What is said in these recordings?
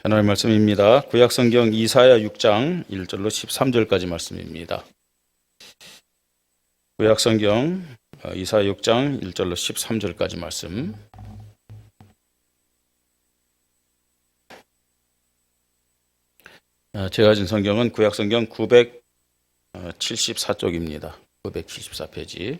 하나님의 말씀입니다. 구약성경 이사야 6장 1절로 13절까지 말씀입니다. 구약성경 이사야 6장 1절로 13절까지 말씀. 제가 가진 성경은 구약성경 974쪽입니다. 974페이지.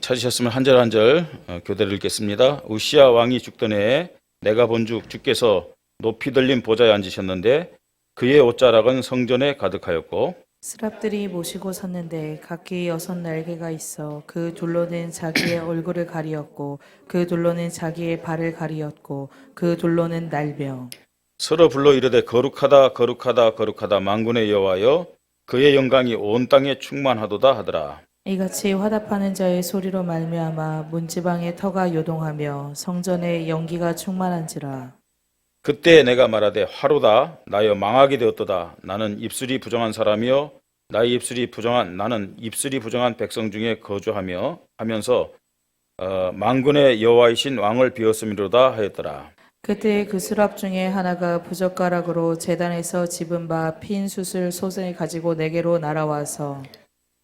찾으셨으면 한 절 한 절 교대를 읽겠습니다. 우시야 왕이 죽던 해에 내가 본즉 주께서 높이 들린 보좌에 앉으셨는데 그의 옷자락은 성전에 가득하였고 스랍들이 모시고 섰는데 각기 6 날개가 있어 그 둘로는 자기의 얼굴을 가리었고 그 둘로는 자기의 발을 가리었고 그 둘로는 날며 서로 불러 이르되 거룩하다 거룩하다 거룩하다 만군의 여호와여 그의 영광이 온 땅에 충만하도다 하더라. 이같이 화답하는 자의 소리로 말미암아 문지방의 터가 요동하며 성전에 연기가 충만한지라. 그때 내가 말하되 화로다 나여 망하게 되었도다. 나는 입술이 부정한 사람이요 나의 입술이 부정한 나는 입술이 부정한 백성 중에 거주하며 하면서 만군의 여호와이신 왕을 비웠음이로다 하였더라. 그때 그 수랍 중에 하나가 부젓가락으로 제단에서 집은 바 핀 숯을 솥에 가지고 내게로 날아와서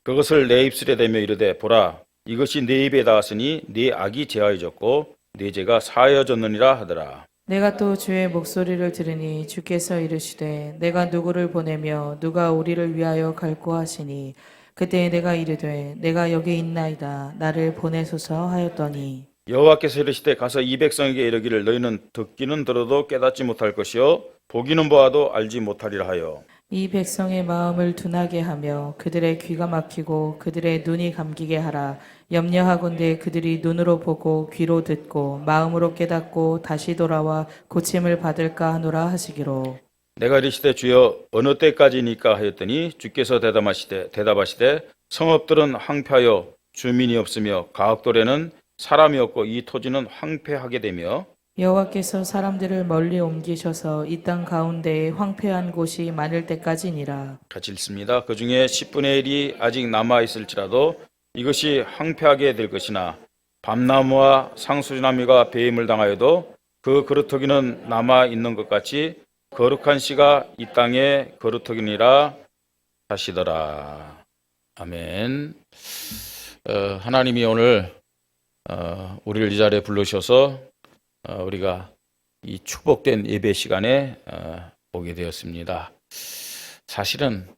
그것을 내 입술에 대며 이르되 보라 이것이 내 입에 닿았으니 네 악이 제하여졌고 네 죄가 사하여졌느니라 하더라. 내가 또 주의 목소리를 들으니 주께서 이르시되 내가 누구를 보내며 누가 우리를 위하여 갈고 하시니 그때 내가 이르되 내가 여기 있나이다 나를 보내소서 하였더니 여호와께서 이르시되 가서 이 백성에게 이르기를 너희는 듣기는 들어도 깨닫지 못할 것이요 보기는 보아도 알지 못하리라 하여 이 백성의 마음을 둔하게 하며 그들의 귀가 막히고 그들의 눈이 감기게 하라. 염려하건대 그들이 눈으로 보고 귀로 듣고 마음으로 깨닫고 다시 돌아와 고침을 받을까 하노라 하시기로. 내가 이르시되 주여 어느 때까지니까 하였더니 주께서 대답하시되 성읍들은 황폐하여 주민이 없으며 가옥돌에는 사람이 없고 이 토지는 황폐하게 되며 여호와께서 사람들을 멀리 옮기셔서 이 땅 가운데에 황폐한 곳이 많을 때까지니라. 같이 읽습니다. 그 중에 10분의 1이 아직 남아 있을지라도 이것이 황폐하게 될 것이나 밤나무와 상수리나무가 배임을 당하여도 그 거루터기는 남아 있는 것 같이 거룩한 씨가 이 땅에 거루터기니라 하시더라. 아멘. 하나님이 오늘 우리를 이 자리에 불러주셔서 우리가 이 축복된 예배 시간에 오게 되었습니다. 사실은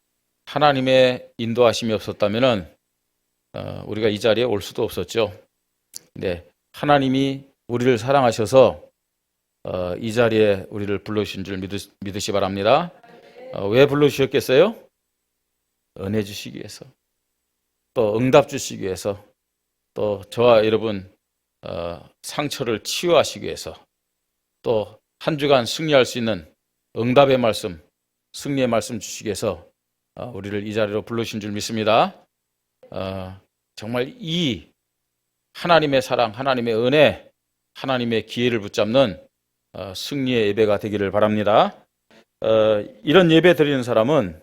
하나님의 인도하심이 없었다면 우리가 이 자리에 올 수도 없었죠. 근데 하나님이 우리를 사랑하셔서 이 자리에 우리를 불러주신 줄 믿으시 바랍니다. 왜 불러주셨겠어요? 은혜 주시기 위해서, 또 응답 주시기 위해서, 또 저와 여러분 상처를 치유하시기 위해서, 또 한 주간 승리할 수 있는 응답의 말씀, 승리의 말씀 주시기 위해서 우리를 이 자리로 불러주신 줄 믿습니다. 정말 이 하나님의 사랑, 하나님의 은혜, 하나님의 기회를 붙잡는 승리의 예배가 되기를 바랍니다. 이런 예배 드리는 사람은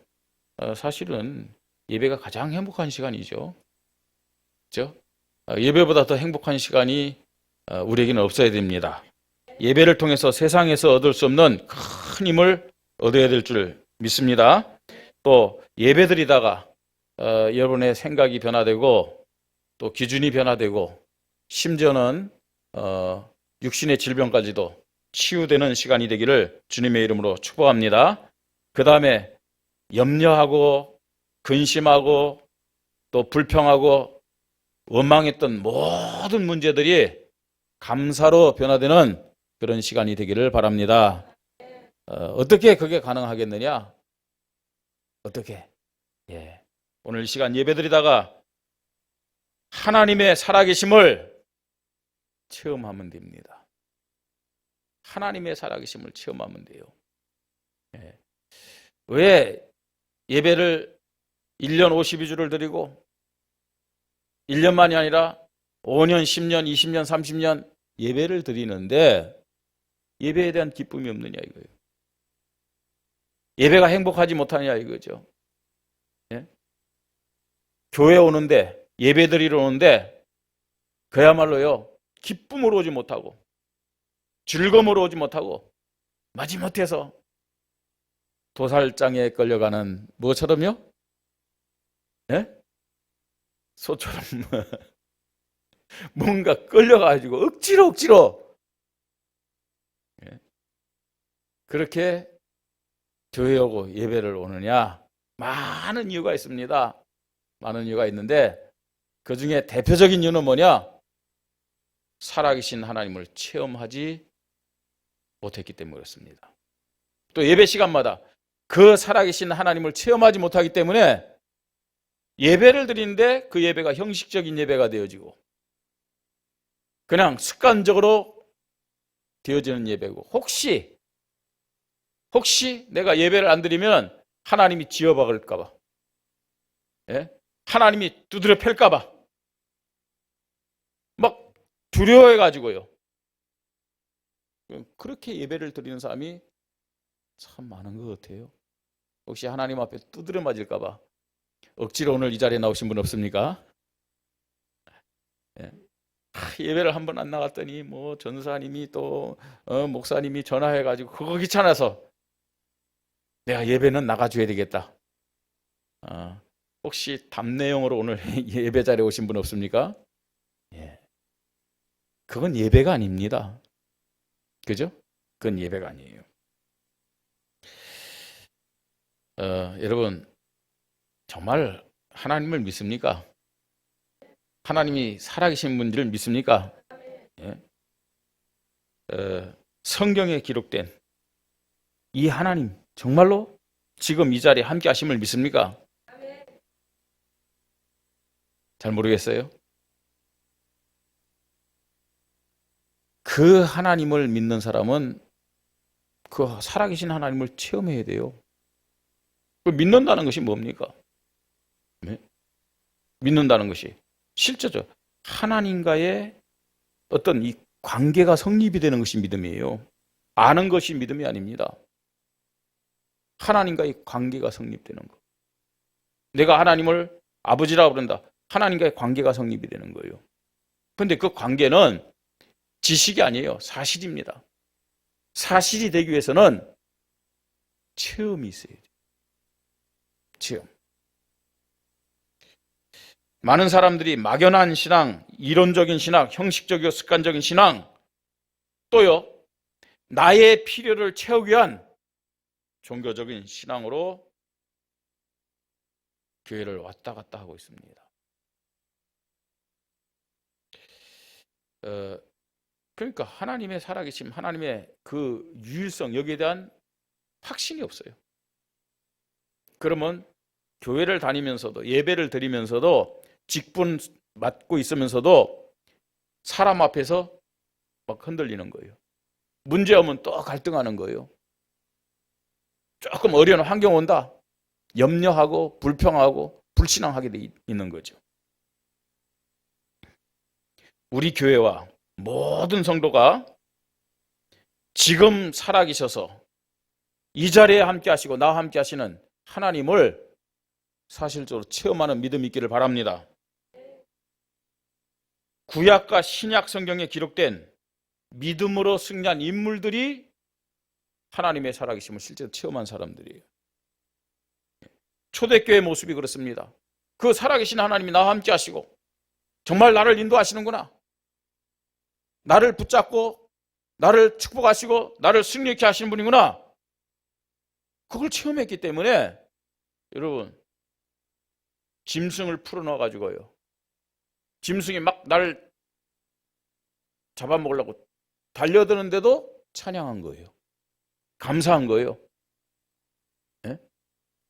사실은 예배가 가장 행복한 시간이죠. 그렇죠? 예배보다 더 행복한 시간이 우리에게는 없어야 됩니다. 예배를 통해서 세상에서 얻을 수 없는 큰 힘을 얻어야 될 줄 믿습니다. 또 예배 드리다가 여러분의 생각이 변화되고 또 기준이 변화되고 심지어는 육신의 질병까지도 치유되는 시간이 되기를 주님의 이름으로 축복합니다. 그 다음에 염려하고 근심하고 또 불평하고 원망했던 모든 문제들이 감사로 변화되는 그런 시간이 되기를 바랍니다. 어떻게 그게 가능하겠느냐? 어떻게? 오늘 이 시간 예배드리다가 하나님의 살아계심을 체험하면 됩니다. 하나님의 살아계심을 체험하면 돼요. 왜 예배를 1년 52주를 드리고 1년만이 아니라 5년, 10년, 20년, 30년 예배를 드리는데 예배에 대한 기쁨이 없느냐 이거예요. 예배가 행복하지 못하냐 이거죠. 교회 오는데 예배 드리러 오는데 그야말로요 기쁨으로 오지 못하고 즐거움으로 오지 못하고 마지못해서 도살장에 끌려가는 뭐처럼요? 예? 소처럼 뭔가 끌려가지고 억지로 예? 그렇게 교회 오고 예배를 오느냐? 많은 이유가 있습니다. 많은 이유가 있는데 그 중에 대표적인 이유는 뭐냐? 살아계신 하나님을 체험하지 못했기 때문에 그렇습니다. 또 예배 시간마다 그 살아계신 하나님을 체험하지 못하기 때문에 예배를 드리는데 그 예배가 형식적인 예배가 되어지고 그냥 습관적으로 되어지는 예배고 혹시 내가 예배를 안 드리면 하나님이 지어박을까 봐 예? 하나님이 두드려 팰까 봐 막 두려워해가지고요. 그렇게 예배를 드리는 사람이 참 많은 것 같아요. 혹시 하나님 앞에 두드려 맞을까 봐 억지로 오늘 이 자리에 나오신 분 없습니까? 예. 예배를 한 번 안 나갔더니 뭐 전사님이 또 목사님이 전화해가지고 그거 귀찮아서 내가 예배는 나가줘야 되겠다. 혹시 답내용으로 오늘 예배 자리에 오신 분 없습니까? 예. 그건 예배가 아닙니다. 그죠? 그건 예배가 아니에요. 여러분 정말 하나님을 믿습니까? 하나님이 살아계신 분들을 믿습니까? 예? 성경에 기록된 이 하나님 정말로 지금 이 자리에 함께 하심을 믿습니까? 잘 모르겠어요. 그 하나님을 믿는 사람은 그 살아계신 하나님을 체험해야 돼요. 그 믿는다는 것이 뭡니까? 네? 믿는다는 것이 실제죠. 하나님과의 어떤 이 관계가 성립이 되는 것이 믿음이에요. 아는 것이 믿음이 아닙니다. 하나님과의 관계가 성립되는 것. 내가 하나님을 아버지라고 부른다. 하나님과의 관계가 성립이 되는 거예요. 그런데 그 관계는 지식이 아니에요. 사실입니다. 사실이 되기 위해서는 체험이 있어야 돼요. 체험. 많은 사람들이 막연한 신앙, 이론적인 신앙, 형식적이고 습관적인 신앙, 또요, 나의 필요를 채우기 위한 종교적인 신앙으로 교회를 왔다 갔다 하고 있습니다. 그러니까 하나님의 살아계심, 하나님의 그 유일성, 여기에 대한 확신이 없어요. 그러면 교회를 다니면서도 예배를 드리면서도 직분 맡고 있으면서도 사람 앞에서 막 흔들리는 거예요. 문제 오면 또 갈등하는 거예요. 조금 어려운 환경 온다. 염려하고 불평하고 불신앙하게 돼 있는 거죠. 우리 교회와 모든 성도가 지금 살아계셔서 이 자리에 함께 하시고 나와 함께 하시는 하나님을 사실적으로 체험하는 믿음이 있기를 바랍니다. 구약과 신약 성경에 기록된 믿음으로 승리한 인물들이 하나님의 살아계심을 실제로 체험한 사람들이에요. 초대교회 모습이 그렇습니다. 그 살아계신 하나님이 나와 함께 하시고 정말 나를 인도하시는구나. 나를 붙잡고 나를 축복하시고 나를 승리케 하시는 분이구나. 그걸 체험했기 때문에 여러분 짐승을 풀어넣어 가지고요. 짐승이 막 나를 잡아먹으려고 달려드는데도 찬양한 거예요. 감사한 거예요. 예?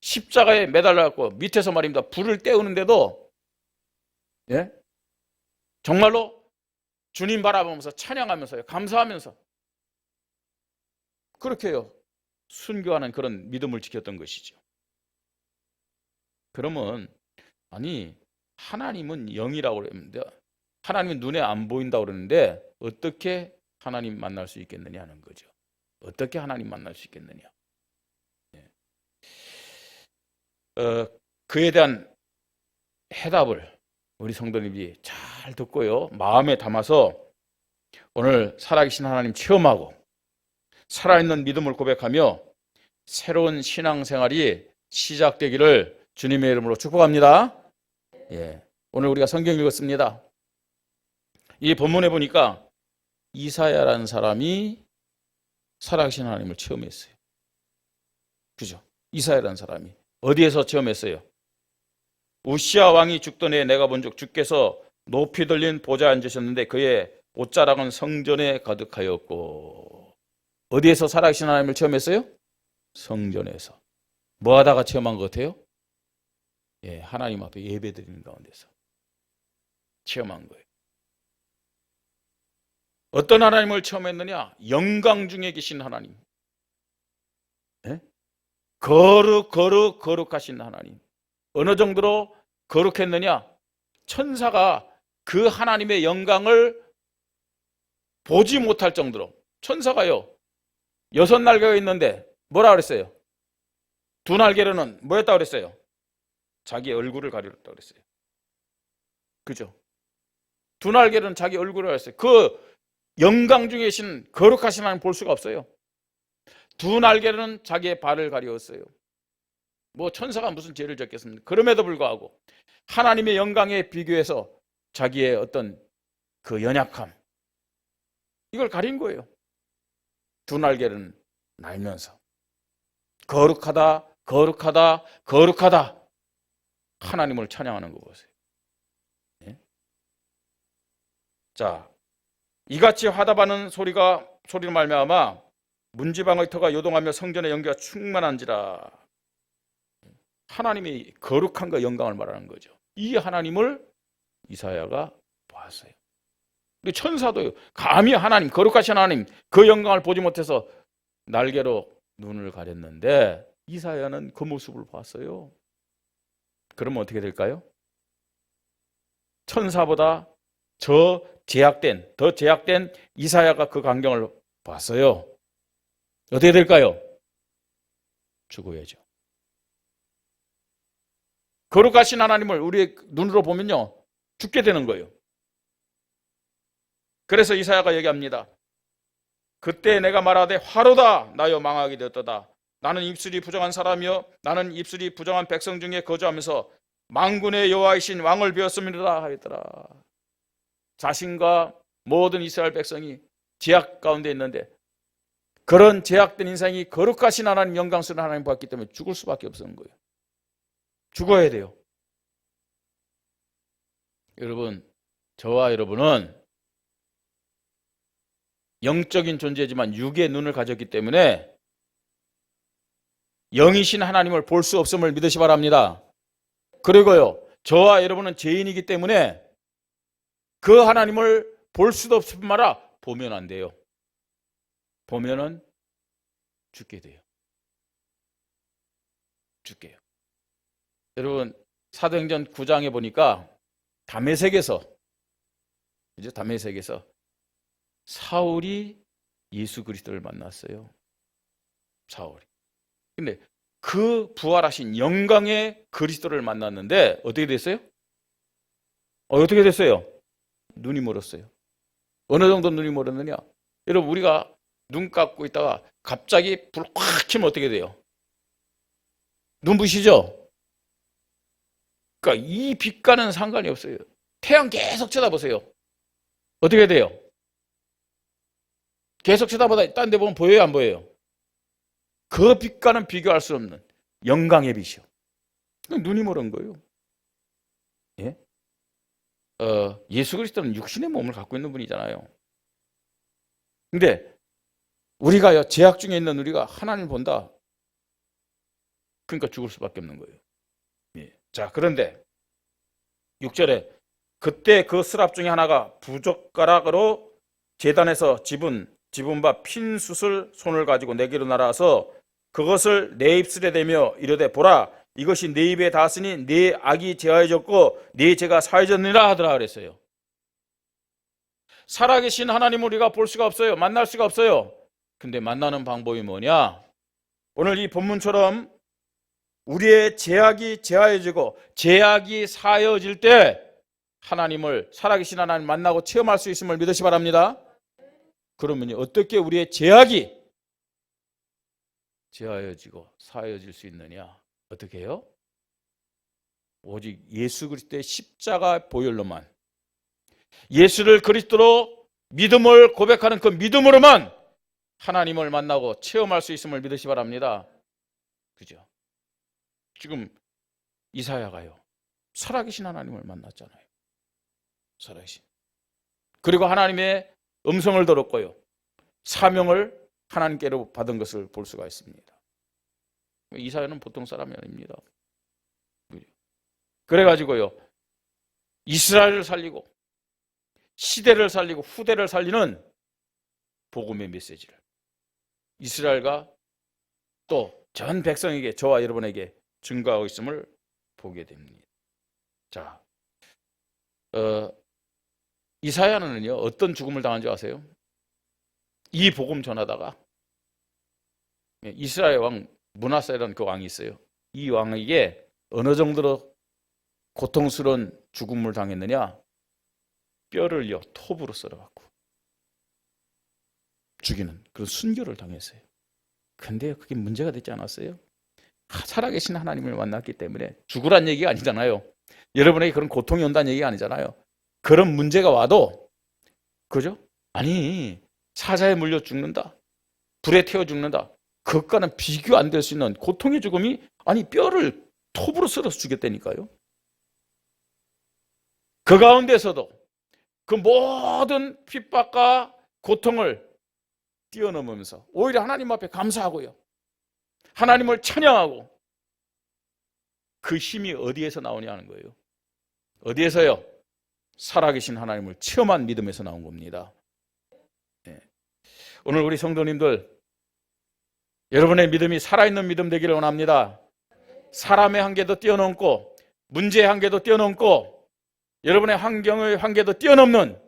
십자가에 매달려갖고 밑에서 말입니다. 불을 때우는데도 예? 정말로 주님 바라보면서 찬양하면서요. 감사하면서 그렇게요. 순교하는 그런 믿음을 지켰던 것이죠. 그러면 아니 하나님은 영이라고 그러는데 하나님은 눈에 안 보인다고 그러는데 어떻게 하나님 만날 수 있겠느냐 하는 거죠. 어떻게 하나님 만날 수 있겠느냐. 그에 대한 해답을 우리 성도님이 잘 듣고요. 마음에 담아서 오늘 살아계신 하나님 체험하고 살아있는 믿음을 고백하며 새로운 신앙생활이 시작되기를 주님의 이름으로 축복합니다. 예, 오늘 우리가 성경 읽었습니다. 이 본문에 보니까 이사야라는 사람이 살아계신 하나님을 체험했어요. 그죠? 이사야라는 사람이 어디에서 체험했어요? 우시아 왕이 죽던 해에 내가 본즉 주께서 높이 들린 보좌에 앉으셨는데 그의 옷자락은 성전에 가득하였고. 어디에서 살아계신 하나님을 체험했어요? 성전에서. 뭐 하다가 체험한 것 같아요? 예, 하나님 앞에 예배드리는 가운데서 체험한 거예요. 어떤 하나님을 체험했느냐? 영광 중에 계신 하나님. 예? 거룩하신 하나님. 어느 정도로 거룩했느냐? 천사가 그 하나님의 영광을 보지 못할 정도로. 천사가요 6날개가 있는데 뭐라 그랬어요? 2날개로는 뭐 했다고 그랬어요? 자기 얼굴을 가리렸다고 그랬어요. 그죠? 2날개로는 자기 얼굴을 가렸어요. 그 영광 중에 계신 거룩하신 하나님 볼 수가 없어요. 2날개로는 자기의 발을 가리웠어요. 뭐 천사가 무슨 죄를 졌겠습니까? 그럼에도 불구하고 하나님의 영광에 비교해서 자기의 어떤 그 연약함, 이걸 가린 거예요. 2날개는 날면서 거룩하다 하나님을 찬양하는 거 보세요. 예? 자, 이같이 화답하는 소리로 말미암아 문지방의 터가 요동하며 성전의 연기가 충만한지라. 하나님이 거룩함과 영광을 말하는 거죠. 이 하나님을 이사야가 보았어요. 천사도요 감히 하나님, 거룩하신 하나님 그 영광을 보지 못해서 날개로 눈을 가렸는데 이사야는 그 모습을 봤어요. 그러면 어떻게 될까요? 천사보다 더 제약된 이사야가 그 광경을 봤어요. 어떻게 될까요? 죽어야죠. 거룩하신 하나님을 우리의 눈으로 보면요 죽게 되는 거예요. 그래서 이사야가 얘기합니다. 그때 내가 말하되 화로다 나여 망하게 되었도다. 나는 입술이 부정한 사람이요 나는 입술이 부정한 백성 중에 거주하면서 만군의 여호와이신 왕을 배웠음이라 하였더라. 자신과 모든 이스라엘 백성이 제약 가운데 있는데 그런 제약된 인생이 거룩하신 하나님, 영광스러운 하나님 봤기 때문에 죽을 수밖에 없는 거예요. 죽어야 돼요. 여러분, 저와 여러분은 영적인 존재지만 육의 눈을 가졌기 때문에 영이신 하나님을 볼 수 없음을 믿으시 바랍니다. 그리고요, 저와 여러분은 죄인이기 때문에 그 하나님을 볼 수도 없을 뿐만 아니라 보면 안 돼요. 보면은 죽게 돼요. 죽게요. 여러분, 사도행전 9장에 보니까 다메섹에서 사울이 예수 그리스도를 만났어요. 사울이. 근데 그 부활하신 영광의 그리스도를 만났는데 어떻게 됐어요? 어떻게 됐어요? 눈이 멀었어요. 어느 정도 눈이 멀었느냐? 여러분, 우리가 눈 감고 있다가 갑자기 불 확 켜면 어떻게 돼요? 눈부시죠? 그러니까 이 빛과는 상관이 없어요. 태양 계속 쳐다보세요. 어떻게 돼요? 계속 쳐다보다 딴 데 보면 보여요, 안 보여요? 그 빛과는 비교할 수 없는 영광의 빛이요. 눈이 멀은 거예요. 예? 예수 그리스도는 육신의 몸을 갖고 있는 분이잖아요. 근데 우리가요, 제약 중에 있는 우리가 하나님을 본다. 그러니까 죽을 수밖에 없는 거예요. 예. 자, 그런데 6절에 그때 그 스랍 중에 하나가 부젓가락으로 제단에서 집은 바 핀 숯을 손을 가지고 내게로 날아와서 그것을 내 입술에 대며 이르되 보라 이것이 내 입에 닿았으니 네 악이 제하여졌고 네 죄가 사해졌느니라 하더라 그랬어요. 살아계신 하나님을 우리가 볼 수가 없어요. 만날 수가 없어요. 근데 만나는 방법이 뭐냐? 오늘 이 본문처럼 우리의 제약이 제하여지고 제약이 사해질 때 하나님을, 살아계신 하나님 만나고 체험할 수 있음을 믿으시 바랍니다. 그러면요, 어떻게 우리의 죄악이 제하여지고 사하여질 수 있느냐? 어떻게 해요? 오직 예수 그리스도의 십자가 보혈로만, 예수를 그리스도로 믿음을 고백하는 그 믿음으로만 하나님을 만나고 체험할 수 있음을 믿으시 바랍니다. 그죠? 지금 이사야가요, 살아계신 하나님을 만났잖아요. 살아계신. 그리고 하나님의 음성을 들었고요, 사명을 하나님께로 받은 것을 볼 수가 있습니다. 이사야는 보통 사람이 아닙니다. 그래가지고요, 이스라엘을 살리고 시대를 살리고 후대를 살리는 복음의 메시지를 이스라엘과 또 전 백성에게, 저와 여러분에게 증거하고 있음을 보게 됩니다. 자, 이사야는요, 어떤 죽음을 당한지 아세요? 이 복음 전하다가 이스라엘 왕 므낫세라는 그 왕이 있어요. 이 왕에게 어느 정도로 고통스러운 죽음을 당했느냐? 뼈를요, 톱으로 썰어갖고 죽이는 그런 순교를 당했어요. 근데 그게 문제가 되지 않았어요? 살아계신 하나님을 만났기 때문에. 죽으란 얘기가 아니잖아요. 여러분에게 그런 고통이 온다는 얘기가 아니잖아요. 그런 문제가 와도, 그죠? 아니, 사자에 물려 죽는다, 불에 태워 죽는다, 그것과는 비교 안 될 수 있는 고통의 죽음이, 아니 뼈를 톱으로 썰어서 죽였다니까요. 그 가운데서도 그 모든 핍박과 고통을 뛰어넘으면서 오히려 하나님 앞에 감사하고요, 하나님을 찬양하고, 그 힘이 어디에서 나오냐는 거예요. 어디에서요? 살아계신 하나님을 체험한 믿음에서 나온 겁니다. 네. 오늘 우리 성도님들, 여러분의 믿음이 살아있는 믿음 되기를 원합니다. 사람의 한계도 뛰어넘고 문제의 한계도 뛰어넘고 여러분의 환경의 한계도 뛰어넘는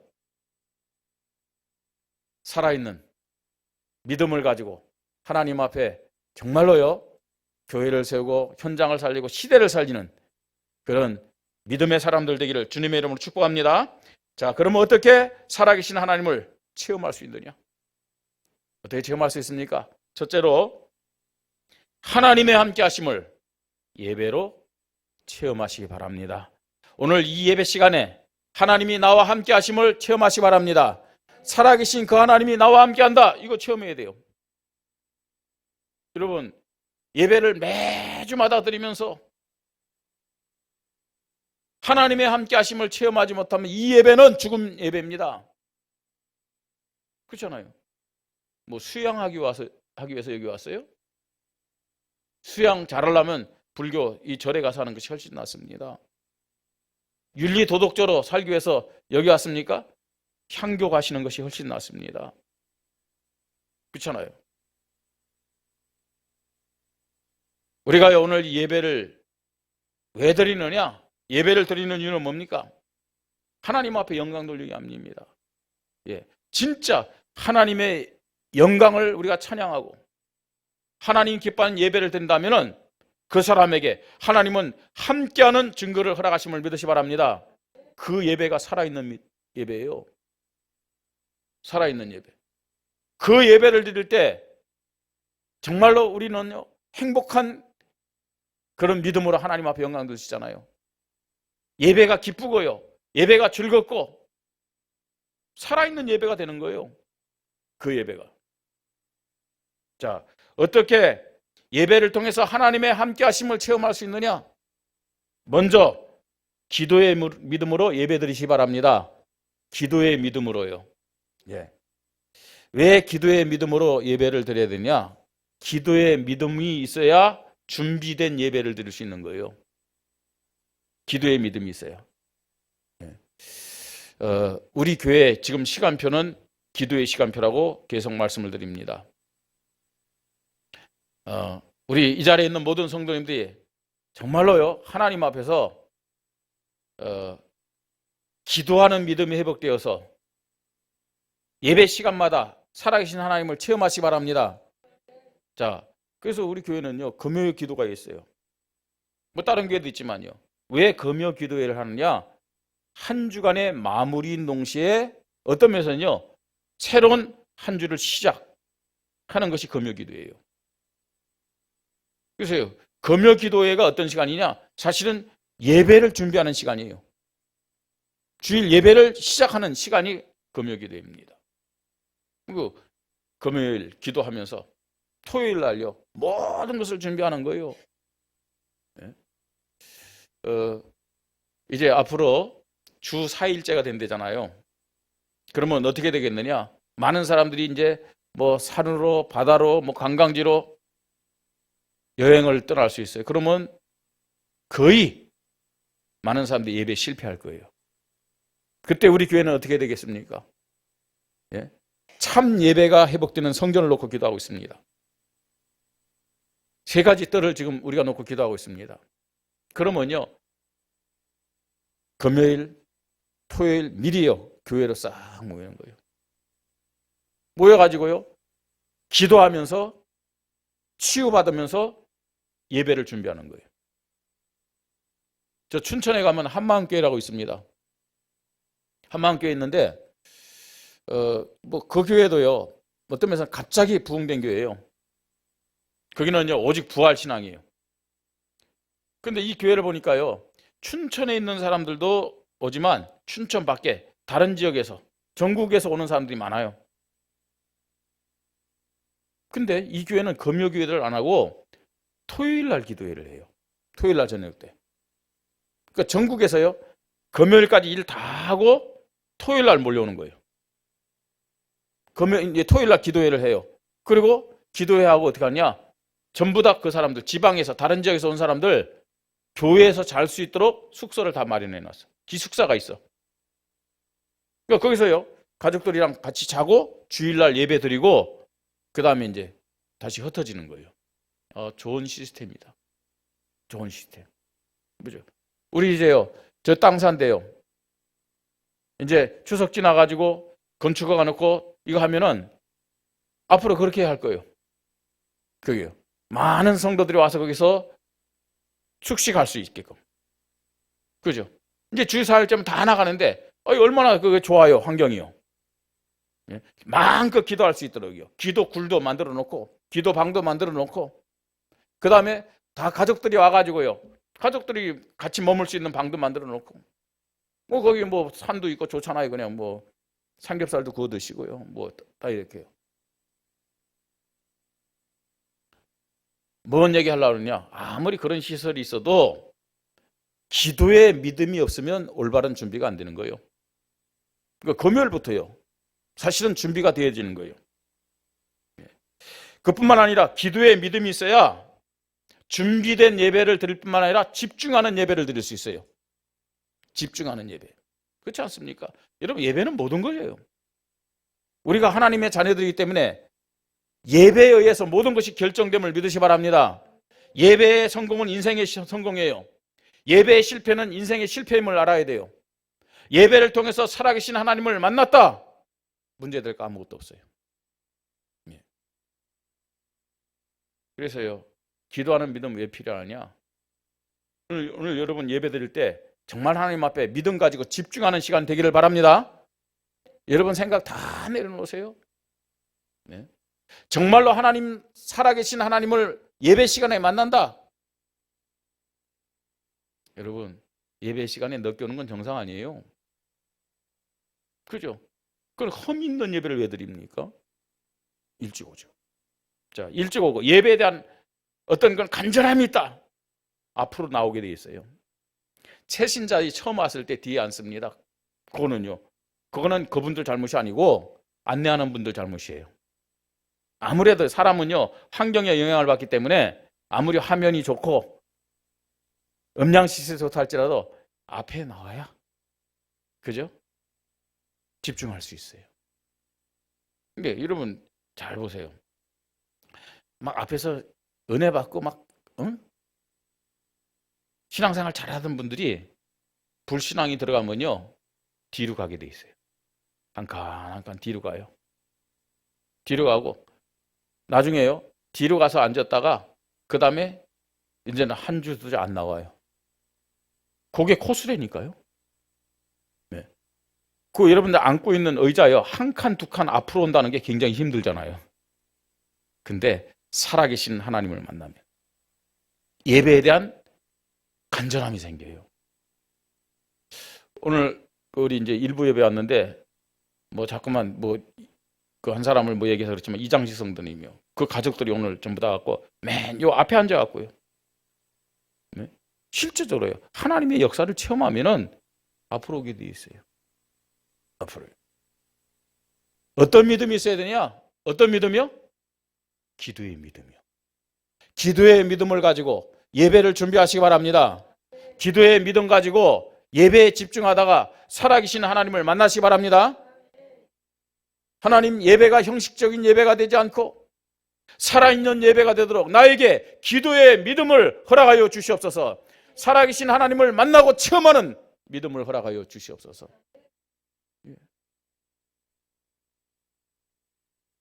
살아있는 믿음을 가지고 하나님 앞에 정말로요, 교회를 세우고 현장을 살리고 시대를 살리는 그런 믿음의 사람들 되기를 주님의 이름으로 축복합니다. 자, 그러면 어떻게 살아계신 하나님을 체험할 수 있느냐? 어떻게 체험할 수 있습니까? 첫째로 하나님의 함께 하심을 예배로 체험하시기 바랍니다. 오늘 이 예배 시간에 하나님이 나와 함께 하심을 체험하시기 바랍니다. 살아계신 그 하나님이 나와 함께 한다, 이거 체험해야 돼요. 여러분, 예배를 매주마다 드리면서 하나님의 함께 하심을 체험하지 못하면 이 예배는 죽음 예배입니다. 그렇잖아요. 뭐 수양하기 위해서 여기 왔어요? 수양 잘하려면 불교 이 절에 가서 하는 것이 훨씬 낫습니다. 윤리 도덕적으로 살기 위해서 여기 왔습니까? 향교 가시는 것이 훨씬 낫습니다. 그렇잖아요. 우리가 오늘 예배를 왜 드리느냐? 예배를 드리는 이유는 뭡니까? 하나님 앞에 영광 돌리기 위함입니다. 예, 진짜 하나님의 영광을 우리가 찬양하고 하나님 기뻐하는 예배를 드린다면 그 사람에게 하나님은 함께하는 증거를 허락하심을 믿으시 바랍니다. 그 예배가 살아있는 예배예요. 살아있는 예배. 그 예배를 드릴 때 정말로 우리는요, 행복한 그런 믿음으로 하나님 앞에 영광 드리시잖아요. 예배가 기쁘고요, 예배가 즐겁고 살아있는 예배가 되는 거예요. 그 예배가. 자, 어떻게 예배를 통해서 하나님의 함께 하심을 체험할 수 있느냐? 먼저 기도의 믿음으로 예배 드리시기 바랍니다. 기도의 믿음으로요. 예. 왜 기도의 믿음으로 예배를 드려야 되냐? 기도의 믿음이 있어야 준비된 예배를 드릴 수 있는 거예요. 기도의 믿음이 있어요. 예. 우리 교회 지금 시간표는 기도의 시간표라고 계속 말씀을 드립니다. 우리 이 자리에 있는 모든 성도님들이 정말로요, 하나님 앞에서 기도하는 믿음이 회복되어서 예배 시간마다 살아계신 하나님을 체험하시기 바랍니다. 자, 그래서 우리 교회는요, 금요 기도가 있어요. 뭐 다른 교회도 있지만요. 왜 금요 기도회를 하느냐? 한 주간의 마무리 농시에 어떤 면에서는요, 새로운 한 주를 시작하는 것이 금요기도예요. 그래서 금요기도회가 어떤 시간이냐? 사실은 예배를 준비하는 시간이에요. 주일 예배를 시작하는 시간이 금요기도회입니다. 그리고 금요일 기도하면서 토요일 날요 모든 것을 준비하는 거예요. 이제 앞으로 주 4일째가 된대잖아요. 그러면 어떻게 되겠느냐? 많은 사람들이 이제 뭐 산으로 바다로 뭐 관광지로 여행을 떠날 수 있어요. 그러면 거의 많은 사람들이 예배에 실패할 거예요. 그때 우리 교회는 어떻게 되겠습니까? 예? 참 예배가 회복되는 성전을 놓고 기도하고 있습니다. 3가지 뜰을 지금 우리가 놓고 기도하고 있습니다. 그러면요 금요일, 토요일 미리요 교회로 싹 모이는 거예요. 모여가지고요 기도하면서 치유받으면서 예배를 준비하는 거예요. 저 춘천에 가면 한마음교회라고 있습니다. 한마음교회 있는데 뭐 그 교회도요 어떤 면에서 갑자기 부흥된 교회예요. 거기는요 오직 부활 신앙이에요. 근데 이 교회를 보니까요 춘천에 있는 사람들도 오지만 춘천 밖에 다른 지역에서 전국에서 오는 사람들이 많아요. 근데 이 교회는 금요기도를 안 하고 토요일 날 기도회를 해요. 토요일 날 저녁 때. 그러니까 전국에서요 금요일까지 일 다 하고 토요일 날 몰려오는 거예요. 이제 토요일 날 기도회를 해요. 그리고 기도회하고 어떻게 하냐? 전부 다 그 사람들 지방에서 다른 지역에서 온 사람들 교회에서 잘 수 있도록 숙소를 다 마련해 놨어. 기숙사가 있어. 그러니까 거기서요 가족들이랑 같이 자고 주일날 예배 드리고 그 다음에 이제 다시 흩어지는 거예요. 좋은 시스템이다. 좋은 시스템. 그죠? 우리 이제요 저 땅 산대요. 이제 추석 지나가지고 건축허가 넣고 이거 하면은 앞으로 그렇게 할 거예요. 그게요. 많은 성도들이 와서 거기서 숙식할 수 있게끔. 그죠? 이제 주일 4일째면 다 나가는데 얼마나 그게 좋아요. 환경이요. 예? 마음껏 기도할 수 있도록요. 기도 굴도 만들어 놓고 기도 방도 만들어 놓고 그 다음에 다 가족들이 와가지고요. 가족들이 같이 머물 수 있는 방도 만들어 놓고 뭐 거기 뭐 산도 있고 좋잖아요. 그냥 뭐 삼겹살도 구워 드시고요. 뭐 다 이렇게요. 뭔 얘기 하려고 그러냐? 아무리 그런 시설이 있어도 기도에 믿음이 없으면 올바른 준비가 안 되는 거예요. 그러니까 금요일부터요. 사실은 준비가 되어지는 거예요. 그뿐만 아니라 기도에 믿음이 있어야 준비된 예배를 드릴 뿐만 아니라 집중하는 예배를 드릴 수 있어요. 집중하는 예배. 그렇지 않습니까? 여러분 예배는 모든 거예요. 우리가 하나님의 자녀들이기 때문에 예배에 의해서 모든 것이 결정됨을 믿으시 바랍니다. 예배의 성공은 인생의 성공이에요. 예배의 실패는 인생의 실패임을 알아야 돼요. 예배를 통해서 살아계신 하나님을 만났다. 문제될 거 아무것도 없어요. 그래서요. 기도하는 믿음 왜 필요하냐? 오늘 여러분 예배 드릴 때 정말 하나님 앞에 믿음 가지고 집중하는 시간 되기를 바랍니다. 여러분 생각 다 내려놓으세요. 네. 정말로 하나님 살아계신 하나님을 예배 시간에 만난다. 여러분 예배 시간에 늦게 오는 건 정상 아니에요. 그죠? 그걸 험 있는 예배를 왜 드립니까? 일찍 오죠. 자, 일찍 오고 예배에 대한 어떤 건 간절함이 있다. 앞으로 나오게 돼 있어요. 채신자들이 처음 왔을 때 뒤에 앉습니다. 그거는 그분들 잘못이 아니고 안내하는 분들 잘못이에요. 아무래도 사람은요 환경에 영향을 받기 때문에 아무리 화면이 좋고 음량 시스템이 좋다 할지라도 앞에 나와야 그죠? 집중할 수 있어요. 근데 여러분 잘 보세요. 막 앞에서 은혜 받고 막 신앙생활 잘하던 분들이 불신앙이 들어가면요 뒤로 가게 돼 있어요. 한 칸 뒤로 가요. 뒤로 가고 나중에요 뒤로 가서 앉았다가 그 다음에 이제는 한 주도 안 나와요. 그게 코스래니까요. 네. 그 여러분들 앉고 있는 의자요, 한 칸, 두 칸 앞으로 온다는 게 굉장히 힘들잖아요. 근데 살아계신 하나님을 만나면 예배에 대한 간절함이 생겨요. 오늘 우리 이제 일부 예배 왔는데 뭐 자꾸만 뭐 그 한 사람을 뭐 얘기해서 그렇지만 이장식 성도님이요, 그 가족들이 오늘 전부 다 갖고 맨 요 앞에 앉아 갖고요. 네? 실제적으로요, 하나님의 역사를 체험하면은 앞으로 오게 돼 있어요. 앞으로. 어떤 믿음이 있어야 되냐? 어떤 믿음이요? 기도의 믿음이요. 기도의 믿음을 가지고 예배를 준비하시기 바랍니다. 기도의 믿음 가지고 예배에 집중하다가 살아계신 하나님을 만나시기 바랍니다. 하나님, 예배가 형식적인 예배가 되지 않고 살아있는 예배가 되도록 나에게 기도의 믿음을 허락하여 주시옵소서. 살아계신 하나님을 만나고 체험하는 믿음을 허락하여 주시옵소서.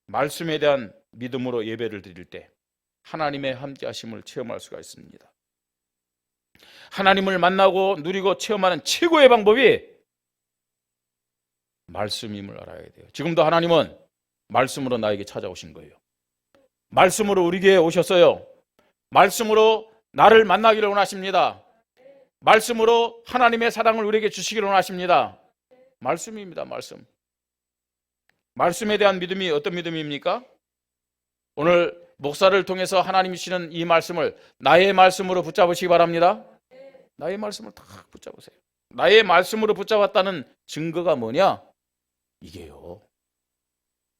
말씀에 대한 믿음으로 예배를 드릴 때 하나님의 함께하심을 체험할 수가 있습니다. 하나님을 만나고 누리고 체험하는 최고의 방법이 말씀임을 알아야 돼요. 지금도 하나님은 말씀으로 나에게 찾아오신 거예요. 말씀으로 우리에게 오셨어요. 말씀으로 나를 만나기를 원하십니다. 말씀으로 하나님의 사랑을 우리에게 주시기를 원하십니다. 말씀입니다. 말씀. 말씀에 대한 믿음이 어떤 믿음입니까? 오늘 목사를 통해서 하나님이 주시는 이 말씀을 나의 말씀으로 붙잡으시기 바랍니다. 나의 말씀을 딱 붙잡으세요. 나의 말씀으로 붙잡았다는 증거가 뭐냐? 이게요,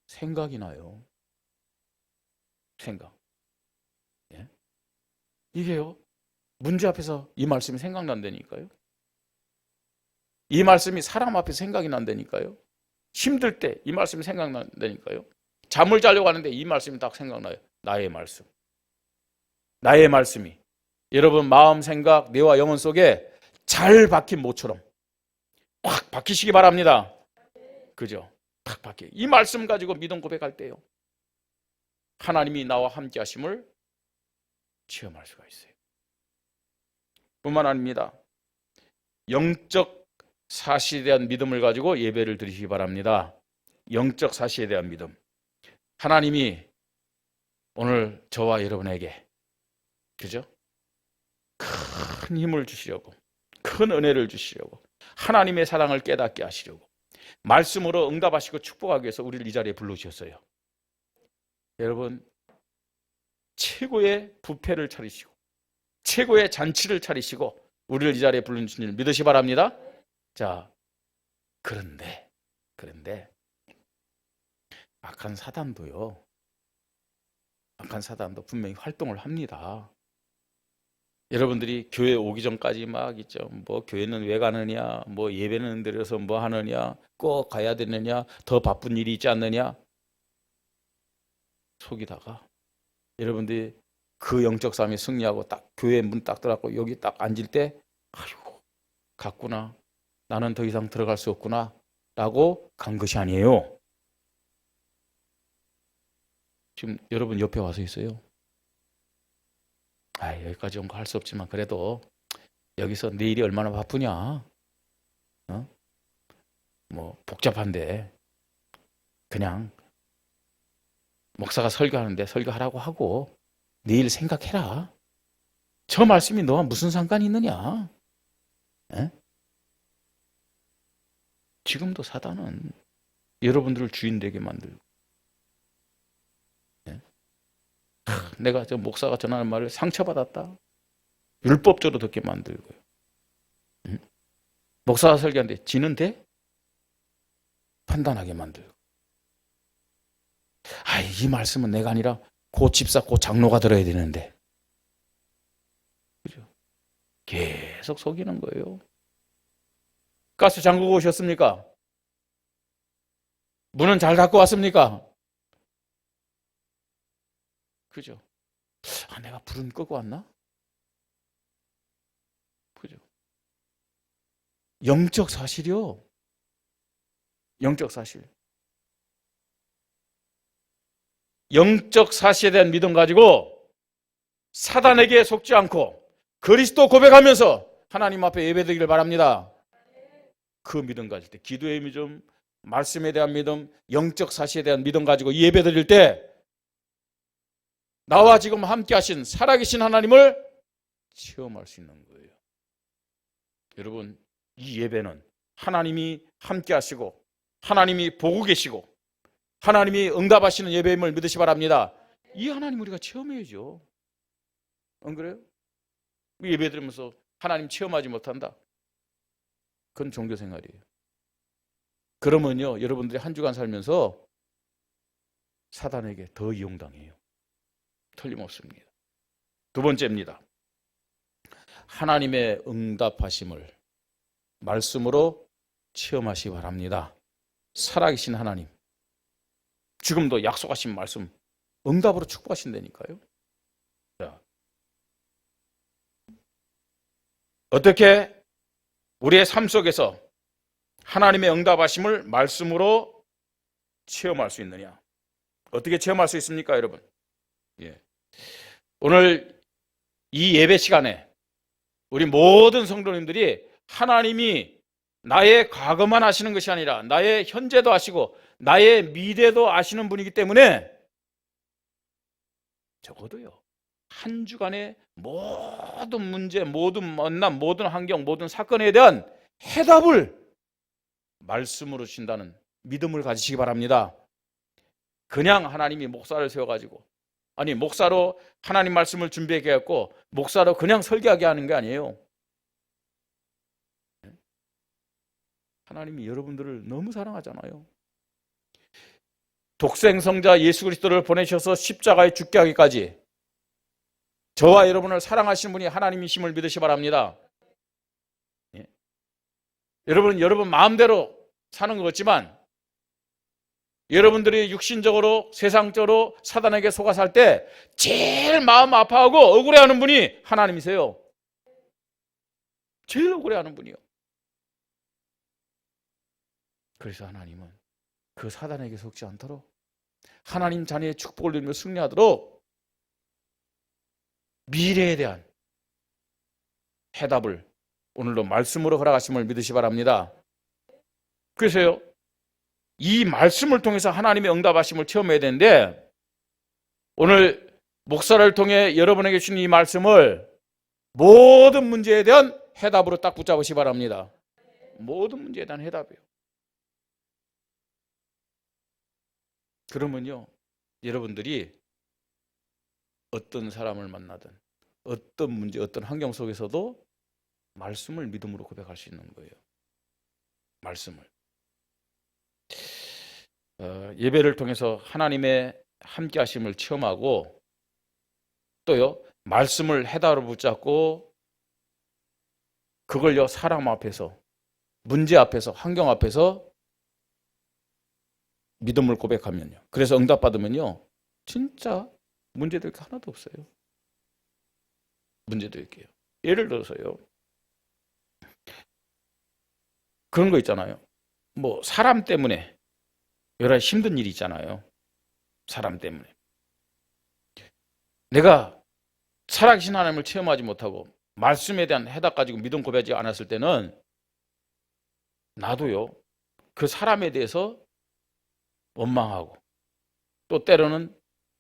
생각이 나요. 생각. 예? 이게요, 문제 앞에서 이 말씀이 생각난다니까요. 이 말씀이 사람 앞에서 생각이 난다니까요. 힘들 때 이 말씀이 생각난다니까요. 잠을 자려고 하는데 이 말씀이 딱 생각나요. 나의 말씀. 나의 말씀이 여러분 마음, 생각, 뇌와 영혼 속에 잘 박힌 모처럼 확 박히시기 바랍니다. 그죠? 탁 박혀. 이 말씀 가지고 믿음 고백할 때요, 하나님이 나와 함께 하심을 체험할 수가 있어요. 뿐만 아닙니다. 영적 사실에 대한 믿음을 가지고 예배를 드리시기 바랍니다. 영적 사실에 대한 믿음. 하나님이 오늘 저와 여러분에게, 그죠? 큰 힘을 주시려고, 큰 은혜를 주시려고, 하나님의 사랑을 깨닫게 하시려고 말씀으로 응답하시고 축복하기 위해서 우리를 이 자리에 불러주셨어요. 여러분, 최고의 뷔페를 차리시고 최고의 잔치를 차리시고 우리를 이 자리에 부르신 줄 믿으시 바랍니다. 자, 그런데 악한 사단도 분명히 활동을 합니다. 여러분들이 교회 오기 전까지 막 있죠. 뭐 교회는 왜 가느냐, 뭐 예배는 드려서 뭐 하느냐, 꼭 가야 되느냐, 더 바쁜 일이 있지 않느냐, 속이다가 여러분들이 그 영적 싸움에 승리하고 딱 교회 문 딱 들어가고 여기 딱 앉을 때, 아이고 갔구나, 나는 더 이상 들어갈 수 없구나 라고 간 것이 아니에요. 지금 여러분 옆에 와서 있어요. 여기까지 온 거 할 수 없지만 그래도 여기서 내일이 얼마나 바쁘냐, 뭐 복잡한데 그냥 목사가 설교하는데 설교하라고 하고 내일 생각해라. 저 말씀이 너와 무슨 상관이 있느냐? 에? 지금도 사단은 여러분들을 주인 되게 만들고, 내가 저 목사가 전하는 말을 상처받았다, 율법적으로 듣게 만들고요. 목사가 설교하는데 지는데 판단하게 만들고, 이 말씀은 내가 아니라 고 집사, 고 장로가 들어야 되는데, 그죠? 계속 속이는 거예요. 가스 잠그고 오셨습니까? 문은 잘 닫고 왔습니까? 그죠? 내가 불은 끄고 왔나? 그죠? 영적 사실이요. 영적 사실. 영적 사실에 대한 믿음 가지고 사단에게 속지 않고 그리스도 고백하면서 하나님 앞에 예배드리길 바랍니다. 그 믿음 가질 때, 기도의 믿음, 말씀에 대한 믿음, 영적 사실에 대한 믿음 가지고 예배 드릴 때 나와 지금 함께 하신 살아계신 하나님을 체험할 수 있는 거예요. 여러분, 이 예배는 하나님이 함께 하시고 하나님이 보고 계시고 하나님이 응답하시는 예배임을 믿으시 바랍니다. 이 하나님 우리가 체험해야죠. 안 그래요? 예배 드리면서 하나님 체험하지 못한다? 그건 종교생활이에요. 그러면요, 여러분들이 한 주간 살면서 사단에게 더 이용당해요. 틀림없습니다. 두 번째입니다. 하나님의 응답하심을 말씀으로 체험하시기 바랍니다. 살아계신 하나님, 지금도 약속하신 말씀 응답으로 축복하신다니까요. 자, 어떻게 우리의 삶 속에서 하나님의 응답하심을 말씀으로 체험할 수 있느냐? 어떻게 체험할 수 있습니까, 여러분? 예. 오늘 이 예배 시간에 우리 모든 성도님들이 하나님이 나의 과거만 아시는 것이 아니라 나의 현재도 아시고 나의 미래도 아시는 분이기 때문에 적어도요, 한 주간의 모든 문제, 모든 만남, 모든 환경, 모든 사건에 대한 해답을 말씀으로 주신다는 믿음을 가지시기 바랍니다. 그냥 하나님이 목사를 세워가지고, 아니 목사로 하나님 말씀을 준비하게 했고 목사로 그냥 설교하게 하는 게 아니에요. 하나님이 여러분들을 너무 사랑하잖아요. 독생성자 예수 그리스도를 보내셔서 십자가에 죽게 하기까지 저와 여러분을 사랑하시는 분이 하나님이심을 믿으시 바랍니다. 예. 여러분은 여러분 마음대로 사는 것 같지만 여러분들이 육신적으로 세상적으로 사단에게 속아 살 때 제일 마음 아파하고 억울해하는 분이 하나님이세요. 제일 억울해하는 분이요. 그래서 하나님은 그 사단에게 속지 않도록 하나님 자녀의 축복을 누리며 승리하도록 미래에 대한 해답을 오늘도 말씀으로 허락하심을 믿으시 바랍니다. 그래서요, 이 말씀을 통해서 하나님의 응답하심을 체험해야 되는데 오늘 목사를 통해 여러분에게 주신 이 말씀을 모든 문제에 대한 해답으로 딱 붙잡으시 바랍니다. 모든 문제에 대한 해답이에요. 그러면요, 여러분들이 어떤 사람을 만나든 어떤 문제, 어떤 환경 속에서도 말씀을 믿음으로 고백할 수 있는 거예요. 말씀을. 예배를 통해서 하나님의 함께 하심을 체험하고 또요, 말씀을 해답으로 붙잡고 그걸요, 사람 앞에서, 문제 앞에서, 환경 앞에서 믿음을 고백하면요, 그래서 응답받으면요, 진짜 문제될 게 하나도 없어요. 문제 드릴게요. 예를 들어서요, 그런 거 있잖아요. 뭐 사람 때문에 여러 가지 힘든 일이 있잖아요. 사람 때문에 내가 살아계신 하나님을 체험하지 못하고 말씀에 대한 해답 가지고 믿음 고백하지 않았을 때는 나도요, 그 사람에 대해서 원망하고 또 때로는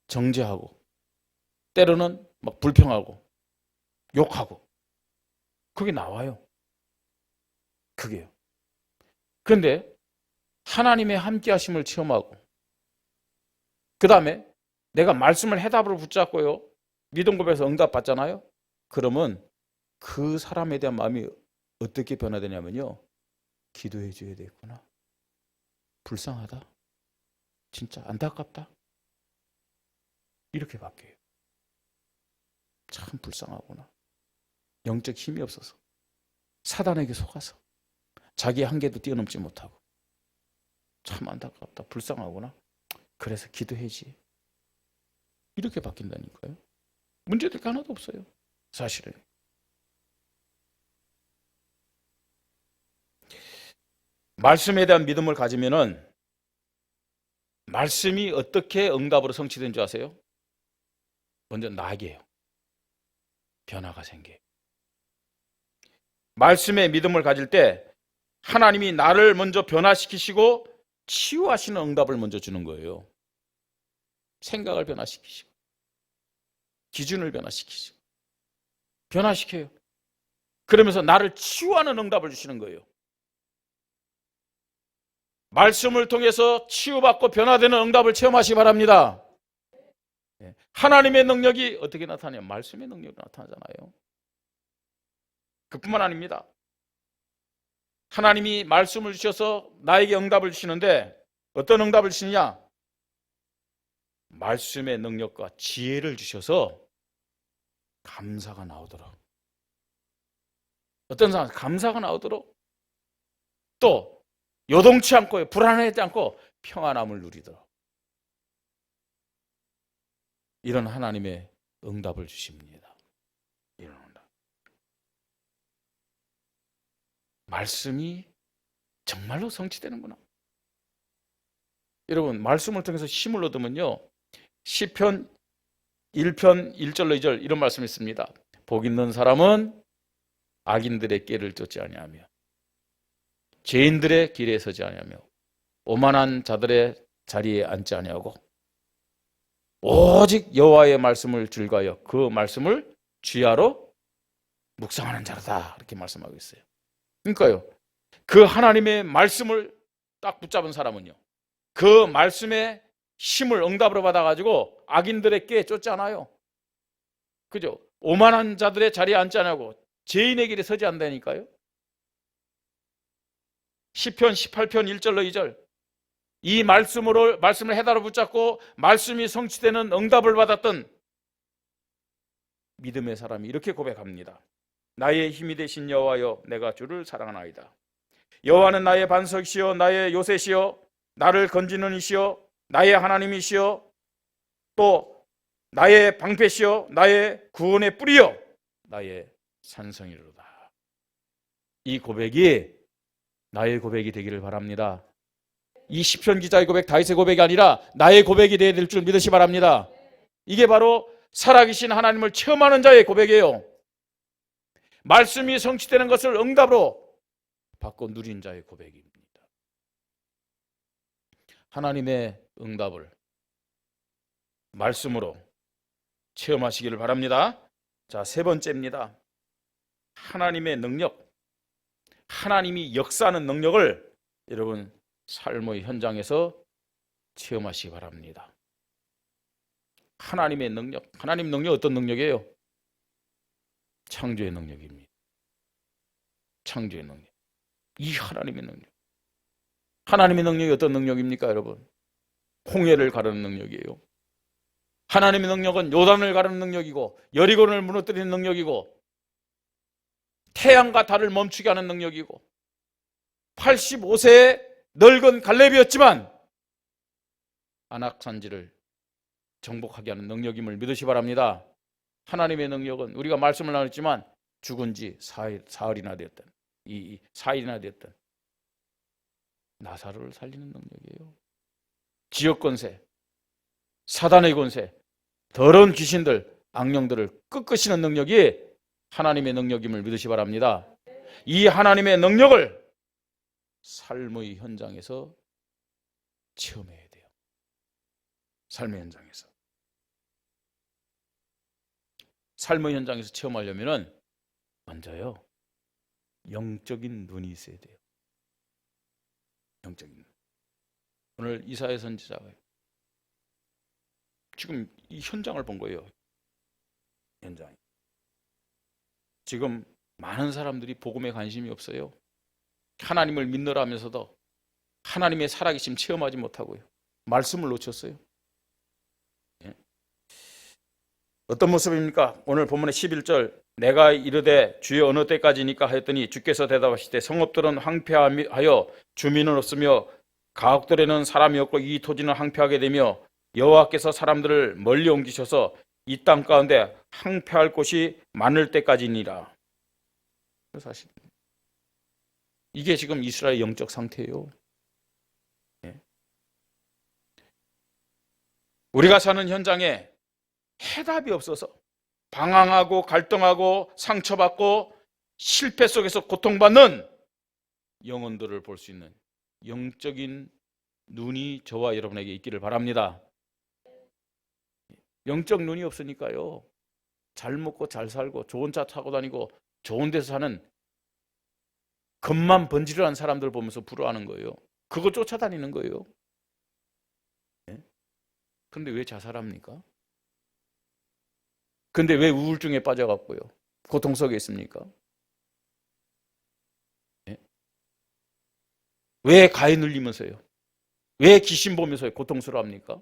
정죄하고 때로는 막 불평하고 욕하고 그게 나와요. 그게요. 그런데 하나님의 함께 하심을 체험하고 그 다음에 내가 말씀을 해답으로 붙잡고요, 믿음 고백에서 응답 받잖아요. 그러면 그 사람에 대한 마음이 어떻게 변화되냐면요, 기도해 줘야 되겠구나, 불쌍하다, 진짜 안타깝다, 이렇게 바뀌어요. 참 불쌍하구나, 영적 힘이 없어서 사단에게 속아서 자기의 한계도 뛰어넘지 못하고 참 안타깝다, 불쌍하구나, 그래서 기도해지, 이렇게 바뀐다니까요. 문제될 게 하나도 없어요. 사실은 말씀에 대한 믿음을 가지면은 말씀이 어떻게 응답으로 성취된 줄 아세요? 먼저 나에게요, 변화가 생겨요. 말씀에 믿음을 가질 때 하나님이 나를 먼저 변화시키시고 치유하시는 응답을 먼저 주는 거예요. 생각을 변화시키시고 기준을 변화시키시고 변화시켜요. 그러면서 나를 치유하는 응답을 주시는 거예요. 말씀을 통해서 치유받고 변화되는 응답을 체험하시기 바랍니다. 하나님의 능력이 어떻게 나타나요? 말씀의 능력이 나타나잖아요. 그뿐만 아닙니다. 하나님이 말씀을 주셔서 나에게 응답을 주시는데 어떤 응답을 주시느냐? 말씀의 능력과 지혜를 주셔서 감사가 나오도록, 어떤 사람 감사가 나오도록, 또 요동치 않고 불안하지 않고 평안함을 누리도록, 이런 하나님의 응답을 주십니다. 이런 응답. 말씀이 정말로 성취되는구나. 여러분, 말씀을 통해서 힘을 얻으면요, 시편 1편 1절로 2절 이런 말씀이 있습니다. 복 있는 사람은 악인들의 길을 쫓지 아니하며 죄인들의 길에 서지 아니하며 오만한 자들의 자리에 앉지 아니하고 오직 여호와의 말씀을 즐거하여 그 말씀을 주야로 묵상하는 자로다, 이렇게 말씀하고 있어요. 그러니까요, 그 하나님의 말씀을 딱 붙잡은 사람은요, 그 말씀의 힘을 응답으로 받아가지고 악인들의 꾀에 쫓지 않아요. 그죠? 오만한 자들의 자리에 앉지 않고 죄인의 길에 서지 않다니까요. 시편 18편 1절로 2절, 이 말씀을 해다로 붙잡고 말씀이 성취되는 응답을 받았던 믿음의 사람이 이렇게 고백합니다. 나의 힘이 되신 여호와여, 내가 주를 사랑하나이다. 여호와는 나의 반석이시여 나의 요새시여 나를 건지는 이시여 나의 하나님이시여 또 나의 방패시여 나의 구원의 뿌리여 나의 산성이로다. 이 고백이 나의 고백이 되기를 바랍니다. 이 시편 기자의 고백, 다윗의 고백이 아니라 나의 고백이 되어야 될 줄 믿으시 바랍니다. 이게 바로 살아계신 하나님을 체험하는 자의 고백이에요. 말씀이 성취되는 것을 응답으로 받고 누린 자의 고백입니다. 하나님의 응답을 말씀으로 체험하시기를 바랍니다. 자, 세 번째입니다. 하나님의 능력, 하나님이 역사하는 능력을 여러분 삶의 현장에서 체험하시기 바랍니다. 하나님의 능력, 하나님 능력 어떤 능력이에요? 창조의 능력입니다. 창조의 능력. 이 하나님의 능력. 하나님의 능력이 어떤 능력입니까, 여러분? 홍해를 가르는 능력이에요. 하나님의 능력은 요단을 가르는 능력이고 여리고를 무너뜨리는 능력이고 태양과 달을 멈추게 하는 능력이고 85세의 늙은 갈렙이었지만 안악산지를 정복하게 하는 능력임을 믿으시 바랍니다. 하나님의 능력은 우리가 말씀을 나눴지만 죽은 지 사흘이나 되었던, 이 4일이나 되었던 나사로를 살리는 능력이에요. 지역 권세, 사단의 권세, 더러운 귀신들, 악령들을 끄끄시는 능력이 하나님의 능력임을 믿으시 바랍니다. 이 하나님의 능력을 삶의 현장에서 체험해야 돼요. 삶의 현장에서. 삶의 현장에서 체험하려면 먼저요, 영적인 눈이 있어야 돼요. 영적인 눈. 오늘 이사야 선지자가 지금 이 현장을 본 거예요. 현장. 지금 많은 사람들이 복음에 관심이 없어요. 하나님을 믿느라면서도 하나님의 살아계심 체험하지 못하고요. 말씀을 놓쳤어요. 예. 어떤 모습입니까? 오늘 본문의 11절, 내가 이르되 주여 어느 때까지니까 하였더니 주께서 대답하시되 성읍들은 황폐하여 주민은 없으며 가옥들에는 사람이 없고 이 토지는 황폐하게 되며 여호와께서 사람들을 멀리 옮기셔서 이 땅 가운데 황폐할 곳이 많을 때까지니라. 사실 이게 지금 이스라엘의 영적 상태예요. 예. 우리가 사는 현장에 해답이 없어서 방황하고 갈등하고 상처받고 실패 속에서 고통받는 영혼들을 볼 수 있는 영적인 눈이 저와 여러분에게 있기를 바랍니다. 영적 눈이 없으니까요, 잘 먹고 잘 살고 좋은 차 타고 다니고 좋은 데서 사는 겉만 번지르한 사람들 보면서 부러워하는 거예요. 그거 쫓아다니는 거예요. 그런데 왜 자살합니까? 근데 왜 우울증에 빠져갖고요, 고통 속에 있습니까? 왜 가해 눌리면서요? 왜 귀신 보면서 고통스러워합니까?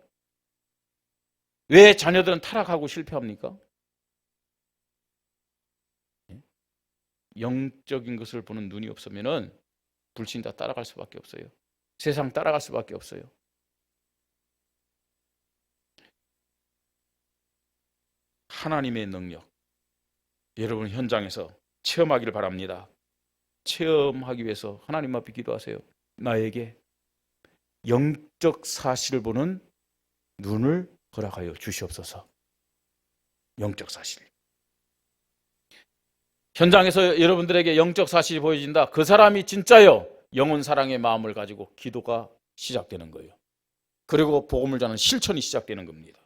왜 자녀들은 타락하고 실패합니까? 영적인 것을 보는 눈이 없으면은 불신 다 따라갈 수밖에 없어요. 세상 따라갈 수밖에 없어요. 하나님의 능력, 여러분 현장에서 체험하기를 바랍니다. 체험하기 위해서 하나님 앞에 기도하세요. 나에게 영적 사실을 보는 눈을 허락하여 주시옵소서. 영적 사실. 현장에서 여러분들에게 영적 사실이 보여진다. 그 사람이 진짜요, 영혼 사랑의 마음을 가지고 기도가 시작되는 거예요. 그리고 복음을 전하는 실천이 시작되는 겁니다.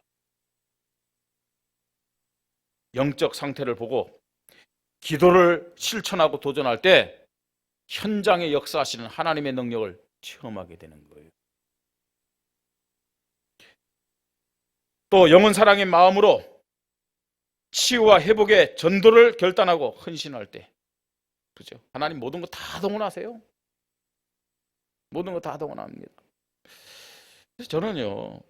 영적 상태를 보고 기도를 실천하고 도전할 때 현장에 역사하시는 하나님의 능력을 체험하게 되는 거예요. 또 영혼 사랑의 마음으로 치유와 회복의 전도를 결단하고 헌신할 때, 그죠? 하나님 모든 거 다 동원하세요. 모든 거 다 동원합니다. 그래서 저는요,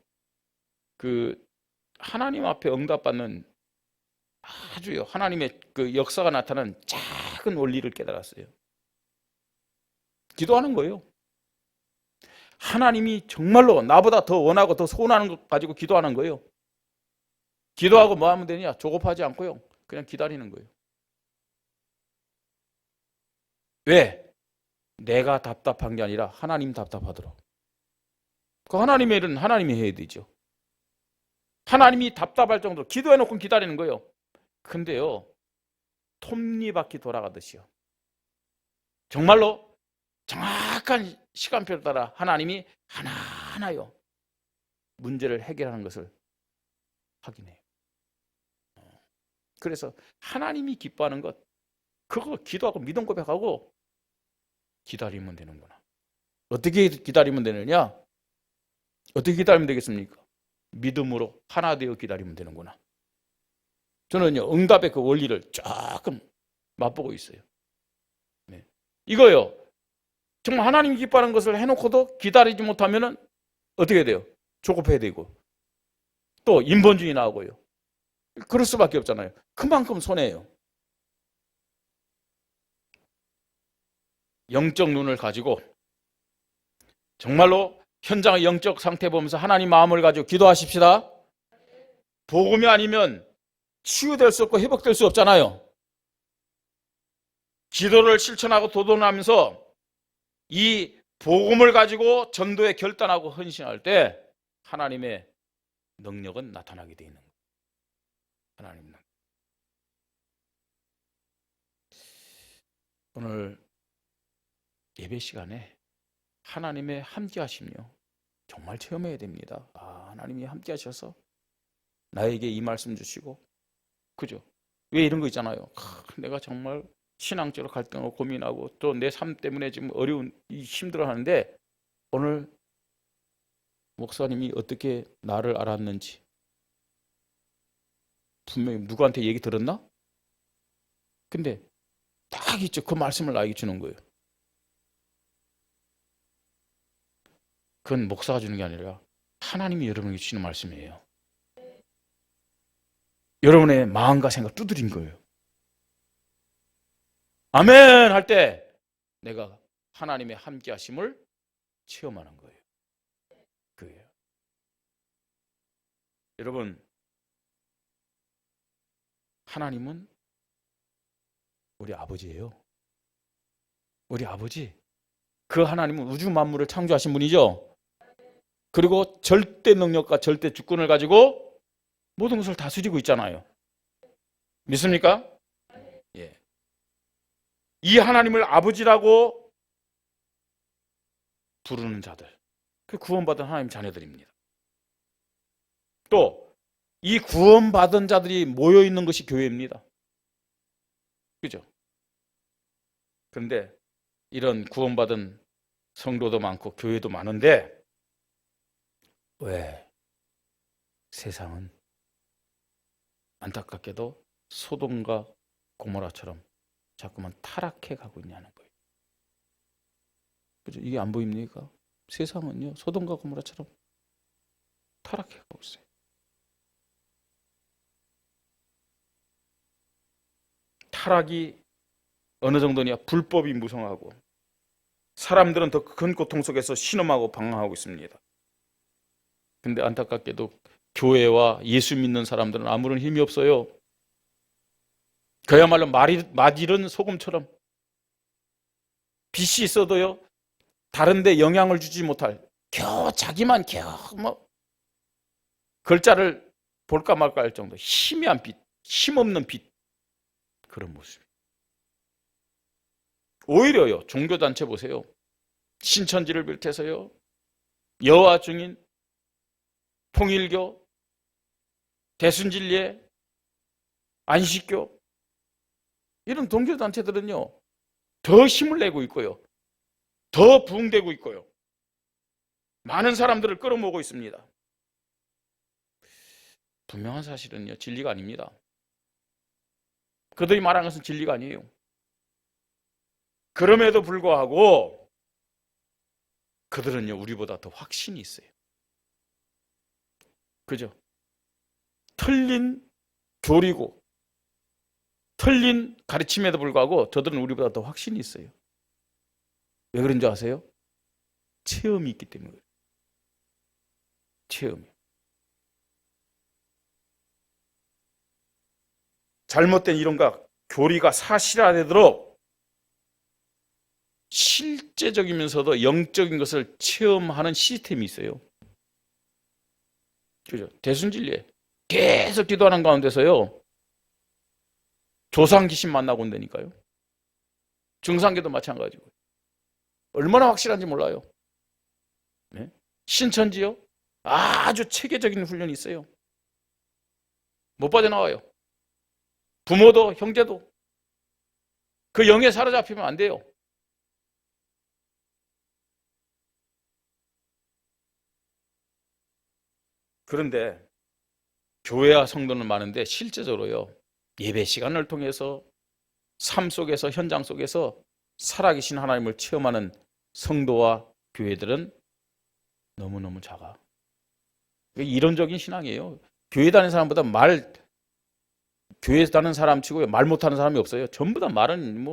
하나님 앞에 응답받는 아주요, 하나님의 그 역사가 나타나는 작은 원리를 깨달았어요. 기도하는 거예요. 하나님이 정말로 나보다 더 원하고 더 소원하는 것 가지고 기도하는 거예요. 기도하고 뭐 하면 되냐? 조급하지 않고요, 그냥 기다리는 거예요. 왜? 내가 답답한 게 아니라 하나님 답답하도록. 그 하나님의 일은 하나님이 해야 되죠. 하나님이 답답할 정도로 기도해놓고 기다리는 거예요. 근데요, 톱니바퀴 돌아가듯이요, 정말로 정확한 시간표를 따라 하나님이 하나하나요 문제를 해결하는 것을 확인해요. 그래서 하나님이 기뻐하는 것, 그거 기도하고 믿음 고백하고 기다리면 되는구나. 어떻게 기다리면 되느냐? 어떻게 기다리면 되겠습니까? 믿음으로 하나 되어 기다리면 되는구나. 저는요, 응답의 그 원리를 조금 맛보고 있어요. 네. 이거요, 정말 하나님이 기뻐하는 것을 해놓고도 기다리지 못하면 어떻게 돼요? 조급해야 되고, 또 인본주의 나오고요. 그럴 수밖에 없잖아요. 그만큼 손해예요. 영적 눈을 가지고 정말로 현장의 영적 상태 보면서 하나님 마음을 가지고 기도하십시다. 복음이 아니면 치유될 수 없고 회복될 수 없잖아요. 기도를 실천하고 도전하면서 이 복음을 가지고 전도에 결단하고 헌신할 때 하나님의 능력은 나타나게 되어 있는 거예요. 하나님 능력. 오늘 예배 시간에 하나님의 함께 하심요, 정말 체험해야 됩니다. 하나님이 함께 하셔서 나에게 이 말씀 주시고, 그죠? 왜 이런 거 있잖아요. 내가 정말 신앙적으로 갈등하고 고민하고 또 내 삶 때문에 지금 어려운, 힘들어하는데 오늘 목사님이 어떻게 나를 알았는지, 분명히 누구한테 얘기 들었나? 근데 딱 있죠. 그 말씀을 나에게 주는 거예요. 그건 목사가 주는 게 아니라 하나님이 여러분에게 주시는 말씀이에요. 여러분의 마음과 생각 두드린 거예요. 아멘 할 때 내가 하나님의 함께 하심을 체험하는 거예요. 그게요. 여러분, 하나님은 우리 아버지예요. 우리 아버지. 그 하나님은 우주 만물을 창조하신 분이죠. 그리고 절대 능력과 절대 주권을 가지고 모든 것을 다스리고 있잖아요. 믿습니까? 예. 이 하나님을 아버지라고 부르는 자들, 그 구원받은 하나님 자녀들입니다. 또 이 구원받은 자들이 모여 있는 것이 교회입니다. 그죠? 그런데 이런 구원받은 성도도 많고 교회도 많은데 왜 세상은 안타깝게도 소돔과 고모라처럼 자꾸만 타락해 가고 있냐는 거예요. 그죠? 이게 안 보입니까? 세상은요, 소돔과 고모라처럼 타락해 가고 있어요. 타락이 어느 정도냐? 불법이 무성하고 사람들은 더 큰 고통 속에서 신음하고 방황하고 있습니다. 근데 안타깝게도 교회와 예수 믿는 사람들은 아무런 힘이 없어요. 그야말로 맛 잃은 소금처럼 빛이 있어도요, 다른 데 영향을 주지 못할, 겨우 자기만 겨우 글자를 볼까 말까 할 정도 희미한 빛, 힘없는 빛, 그런 모습. 오히려요, 종교단체 보세요. 신천지를 비롯해서요, 여호와 증인, 통일교, 대순진리회, 안식교, 이런 종교단체들은요, 더 힘을 내고 있고요, 더 부흥되고 있고요, 많은 사람들을 끌어모으고 있습니다. 분명한 사실은요, 진리가 아닙니다. 그들이 말하는 것은 진리가 아니에요. 그럼에도 불구하고 그들은요, 우리보다 더 확신이 있어요. 그죠? 틀린 교리고 틀린 가르침에도 불구하고 저들은 우리보다 더 확신이 있어요. 왜 그런 줄 아세요? 체험이 있기 때문에 그래요. 체험이. 잘못된 이론과 교리가 사실화되도록 실제적이면서도 영적인 것을 체험하는 시스템이 있어요. 그죠? 대순진리에 계속 기도하는 가운데서요, 조상 귀신 만나고 온다니까요. 중상계도 마찬가지고. 얼마나 확실한지 몰라요. 네? 신천지요? 아주 체계적인 훈련이 있어요. 못 빠져나와요. 부모도 형제도 그 영에 사로잡히면 안 돼요. 그런데 교회와 성도는 많은데 실제적으로요, 예배 시간을 통해서 삶 속에서, 현장 속에서 살아계신 하나님을 체험하는 성도와 교회들은 너무너무 작아. 이론적인 신앙이에요. 교회 다니는 사람보다 교회 다니는 사람 치고 말 못하는 사람이 없어요. 전부 다 말은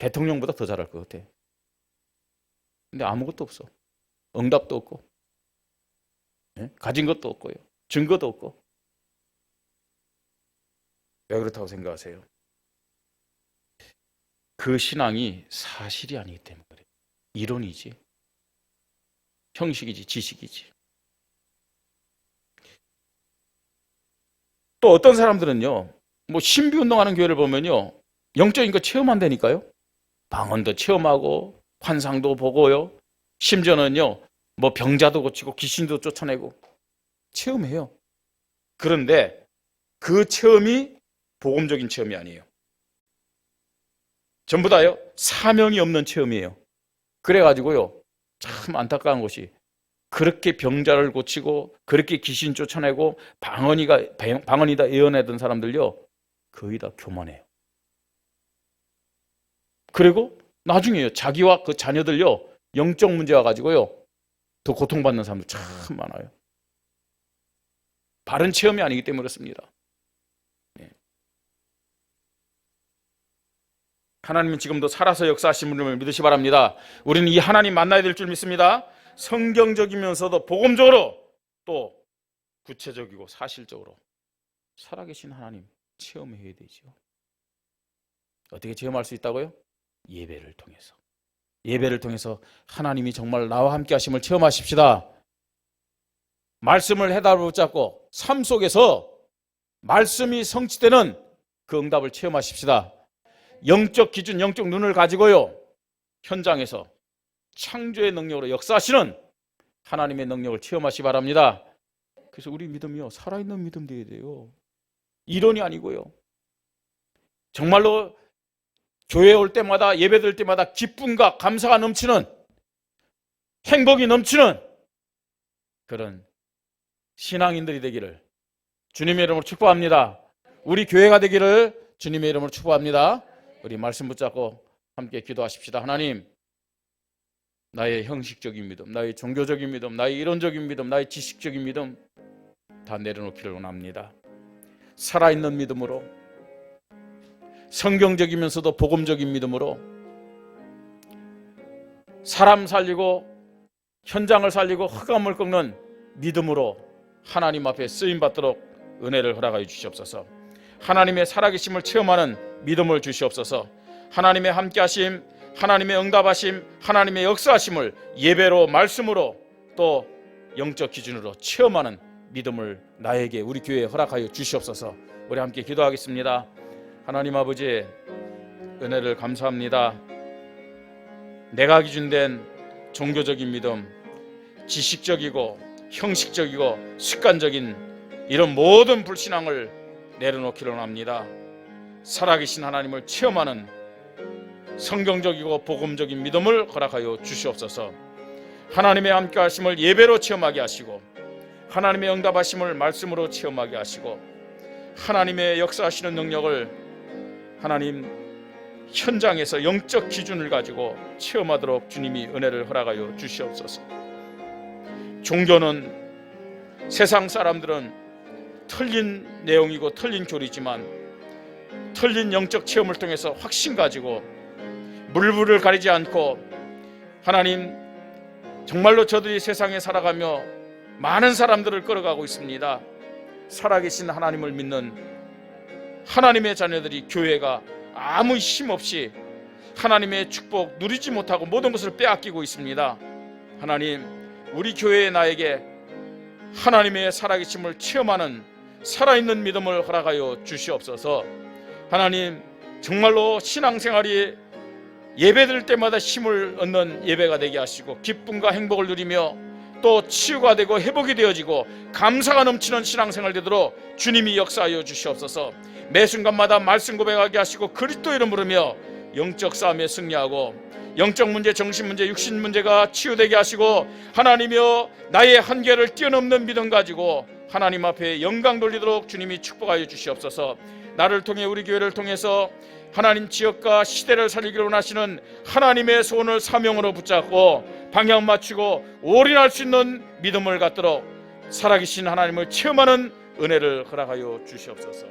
대통령보다 더 잘할 것 같아. 근데 아무것도 없어. 응답도 없고, 가진 것도 없고요, 증거도 없고. 왜 그렇다고 생각하세요? 그 신앙이 사실이 아니기 때문에 그래요. 이론이지, 형식이지, 지식이지. 또 어떤 사람들은요, 신비운동하는 교회를 보면요, 영적인 거 체험한다니까요. 방언도 체험하고 환상도 보고요, 심지어는요, 병자도 고치고 귀신도 쫓아내고 체험해요. 그런데 그 체험이 복음적인 체험이 아니에요. 전부 다요, 사명이 없는 체험이에요. 그래가지고요, 참 안타까운 것이, 그렇게 병자를 고치고 그렇게 귀신 쫓아내고 방언이다 예언하던 사람들요, 거의 다 교만해요. 그리고 나중에요, 자기와 그 자녀들요, 영적 문제와 가지고요 더 고통받는 사람들 참 많아요. 바른 체험이 아니기 때문에 그렇습니다. 하나님은 지금도 살아서 역사하신 분을 믿으시 바랍니다. 우리는 이 하나님 만나야 될 줄 믿습니다. 성경적이면서도 복음적으로, 또 구체적이고 사실적으로 살아계신 하나님 체험해야 되죠. 어떻게 체험할 수 있다고요? 예배를 통해서. 예배를 통해서 하나님이 정말 나와 함께 하심을 체험하십시다. 말씀을 해답을 붙잡고 삶 속에서 말씀이 성취되는 그 응답을 체험하십시다. 영적 기준, 영적 눈을 가지고요, 현장에서 창조의 능력으로 역사하시는 하나님의 능력을 체험하시기 바랍니다. 그래서 우리 믿음이요, 살아있는 믿음 되어야 돼요. 이론이 아니고요. 정말로 교회에 올 때마다, 예배 드릴 때마다 기쁨과 감사가 넘치는, 행복이 넘치는 그런 신앙인들이 되기를 주님의 이름으로 축복합니다. 우리 교회가 되기를 주님의 이름으로 축복합니다. 우리 말씀 붙잡고 함께 기도하십시다. 하나님, 나의 형식적인 믿음, 나의 종교적인 믿음, 나의 이론적인 믿음, 나의 지식적인 믿음 다 내려놓기를 원합니다. 살아있는 믿음으로, 성경적이면서도 복음적인 믿음으로, 사람 살리고 현장을 살리고 흑암을 꺾는 믿음으로 하나님 앞에 쓰임받도록 은혜를 허락하여 주시옵소서. 하나님의 살아계심을 체험하는 믿음을 주시옵소서. 하나님의 함께하심, 하나님의 응답하심, 하나님의 역사하심을 예배로, 말씀으로, 또 영적 기준으로 체험하는 믿음을 나에게, 우리 교회에 허락하여 주시옵소서. 우리 함께 기도하겠습니다. 하나님 아버지, 은혜를 감사합니다. 내가 기준된 종교적인 믿음, 지식적이고 형식적이고 습관적인 이런 모든 불신앙을 내려놓기를 원합니다. 살아계신 하나님을 체험하는 성경적이고 복음적인 믿음을 허락하여 주시옵소서. 하나님의 함께하심을 예배로 체험하게 하시고, 하나님의 응답하심을 말씀으로 체험하게 하시고, 하나님의 역사하시는 능력을 하나님 현장에서 영적 기준을 가지고 체험하도록 주님이 은혜를 허락하여 주시옵소서. 종교는, 세상 사람들은 틀린 내용이고 틀린 교리지만 틀린 영적 체험을 통해서 확신 가지고 물불을 가리지 않고, 하나님, 정말로 저들이 세상에 살아가며 많은 사람들을 끌어가고 있습니다. 살아계신 하나님을 믿는 하나님의 자녀들이, 교회가 아무 힘 없이 하나님의 축복 누리지 못하고 모든 것을 빼앗기고 있습니다. 하나님, 우리 교회의 나에게 하나님의 살아계심을 체험하는 살아있는 믿음을 허락하여 주시옵소서. 하나님, 정말로 신앙생활이 예배드릴 때마다 힘을 얻는 예배가 되게 하시고, 기쁨과 행복을 누리며 또 치유가 되고 회복이 되어지고 감사가 넘치는 신앙생활 되도록 주님이 역사하여 주시옵소서. 매 순간마다 말씀 고백하게 하시고 그리스도 이름 부르며 영적 싸움에 승리하고, 영적 문제, 정신 문제, 육신 문제가 치유되게 하시고, 하나님이여, 나의 한계를 뛰어넘는 믿음 가지고 하나님 앞에 영광 돌리도록 주님이 축복하여 주시옵소서. 나를 통해, 우리 교회를 통해서 하나님 지역과 시대를 살리기를 원하시는 하나님의 소원을 사명으로 붙잡고 방향 맞추고 올인할 수 있는 믿음을 갖도록 살아계신 하나님을 체험하는 은혜를 허락하여 주시옵소서.